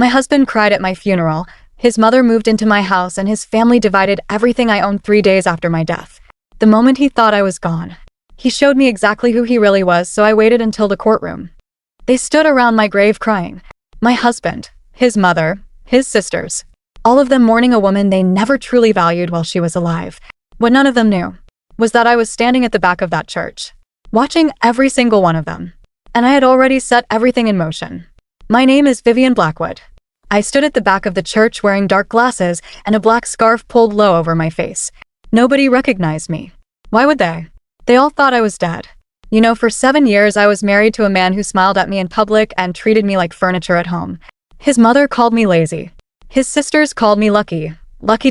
My husband cried at my funeral, his mother moved into my house, and his family divided everything I owned 3 days after my death. The moment he thought I was gone, he showed me exactly who he really was, so I waited until the courtroom. They stood around my grave crying. My husband, his mother, his sisters, all of them mourning a woman they never truly valued while she was alive. What none of them knew was that I was standing at the back of that church, watching every single one of them. And I had already set everything in motion. My name is Vivian Blackwood. I stood at the back of the church wearing dark glasses and a black scarf pulled low over my face. Nobody recognized me. Why would they? They all thought I was dead. You know, for 7 years I was married to a man who smiled at me in public and treated me like furniture at home. His mother called me lazy. His sisters called me lucky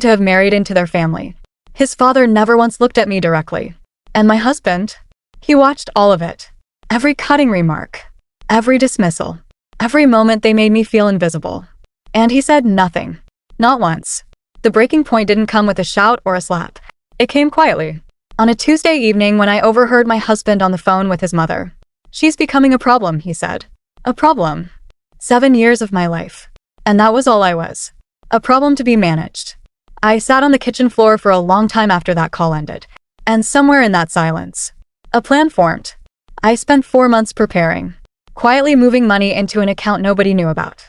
to have married into their family. His father never once looked at me directly. And my husband? He watched all of it. Every cutting remark, every dismissal, every moment they made me feel invisible. And he said nothing. Not once. The breaking point didn't come with a shout or a slap. It came quietly. On a Tuesday evening when I overheard my husband on the phone with his mother. "She's becoming a problem," he said. A problem. 7 years of my life. And that was all I was. A problem to be managed. I sat on the kitchen floor for a long time after that call ended. And somewhere in that silence, a plan formed. I spent 4 months preparing. Quietly moving money into an account nobody knew about.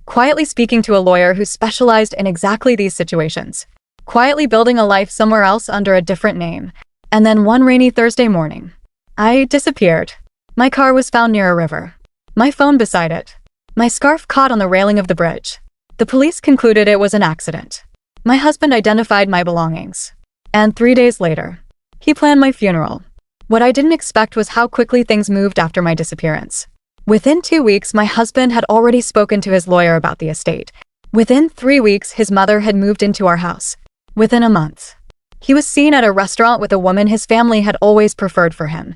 Quietly speaking to a lawyer who specialized in exactly these situations. Quietly building a life somewhere else under a different name. And then one rainy Thursday morning, I disappeared. My car was found near a river. My phone beside it. My scarf caught on the railing of the bridge. The police concluded it was an accident. My husband identified my belongings. And 3 days later, he planned my funeral. What I didn't expect was how quickly things moved after my disappearance. Within 2 weeks, my husband had already spoken to his lawyer about the estate. Within 3 weeks, his mother had moved into our house. Within a month, he was seen at a restaurant with a woman his family had always preferred for him.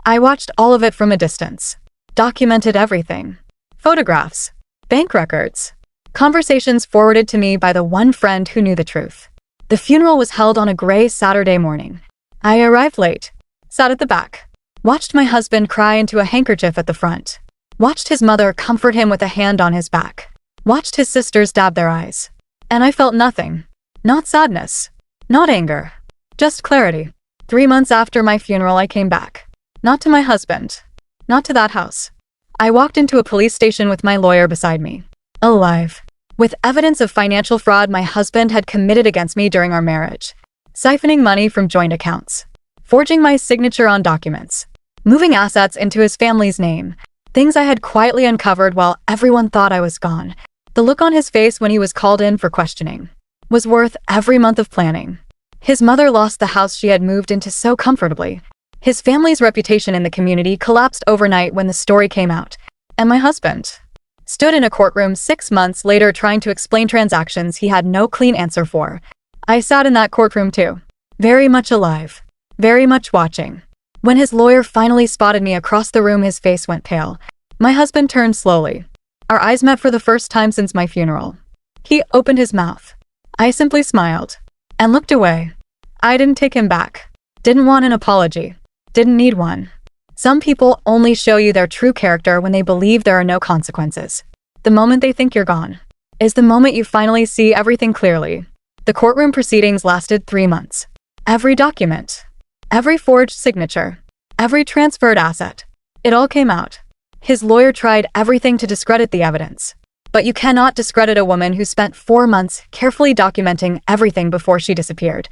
I watched all of it from a distance. Documented everything. Photographs. Bank records. Conversations forwarded to me by the one friend who knew the truth. The funeral was held on a gray Saturday morning. I arrived late. Sat at the back. Watched my husband cry into a handkerchief at the front. Watched his mother comfort him with a hand on his back. Watched his sisters dab their eyes. And I felt nothing. Not sadness. Not anger. Just clarity. 3 months after my funeral, I came back. Not to my husband. Not to that house. I walked into a police station with my lawyer beside me. Alive. With evidence of financial fraud my husband had committed against me during our marriage. Siphoning money from joint accounts. Forging my signature on documents. Moving assets into his family's name. Things I had quietly uncovered while everyone thought I was gone. The look on his face when he was called in for questioning was worth every month of planning. His mother lost the house she had moved into so comfortably. His family's reputation in the community collapsed overnight when the story came out. And my husband stood in a courtroom 6 months later trying to explain transactions he had no clean answer for. I sat in that courtroom too. Very much alive. Very much watching. When his lawyer finally spotted me across the room, his face went pale. My husband turned slowly. Our eyes met for the first time since my funeral. He opened his mouth. I simply smiled. And looked away. I didn't take him back. Didn't want an apology. Didn't need one. Some people only show you their true character when they believe there are no consequences. The moment they think you're gone is the moment you finally see everything clearly. The courtroom proceedings lasted 3 months. Every document, every forged signature, every transferred asset, it all came out. His lawyer tried everything to discredit the evidence. But you cannot discredit a woman who spent 4 months carefully documenting everything before she disappeared.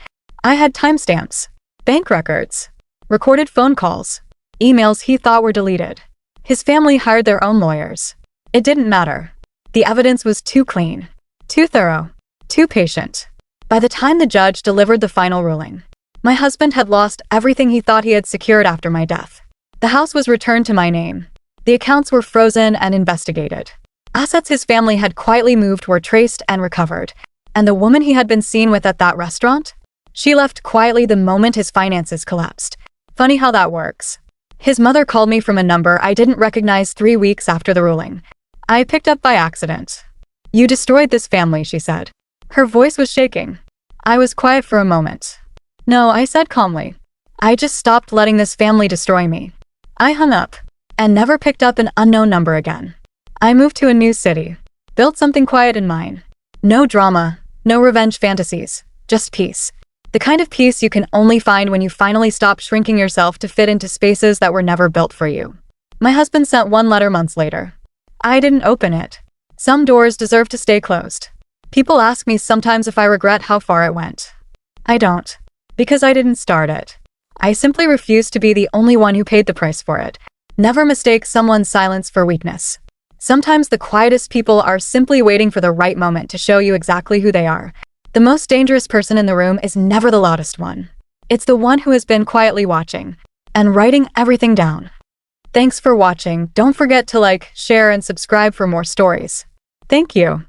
I had timestamps, bank records, recorded phone calls, emails he thought were deleted. His family hired their own lawyers. It didn't matter. The evidence was too clean, too thorough, too patient. By the time the judge delivered the final ruling, my husband had lost everything he thought he had secured after my death. The house was returned to my name. The accounts were frozen and investigated. Assets his family had quietly moved were traced and recovered. And the woman he had been seen with at that restaurant? She left quietly the moment his finances collapsed. Funny how that works. His mother called me from a number I didn't recognize 3 weeks after the ruling. I picked up by accident. "You destroyed this family," she said. Her voice was shaking. I was quiet for a moment. "No," I said calmly. "I just stopped letting this family destroy me." I hung up and never picked up an unknown number again. I moved to a new city. Built something quiet in mine. No drama, no revenge fantasies, just peace. The kind of peace you can only find when you finally stop shrinking yourself to fit into spaces that were never built for you. My husband sent one letter months later. I didn't open it. Some doors deserve to stay closed. People ask me sometimes if I regret how far it went. I don't. Because I didn't start it. I simply refuse to be the only one who paid the price for it. Never mistake someone's silence for weakness. Sometimes the quietest people are simply waiting for the right moment to show you exactly who they are. The most dangerous person in the room is never the loudest one. It's the one who has been quietly watching and writing everything down. Thanks for watching. Don't forget to like, share, and subscribe for more stories. Thank you.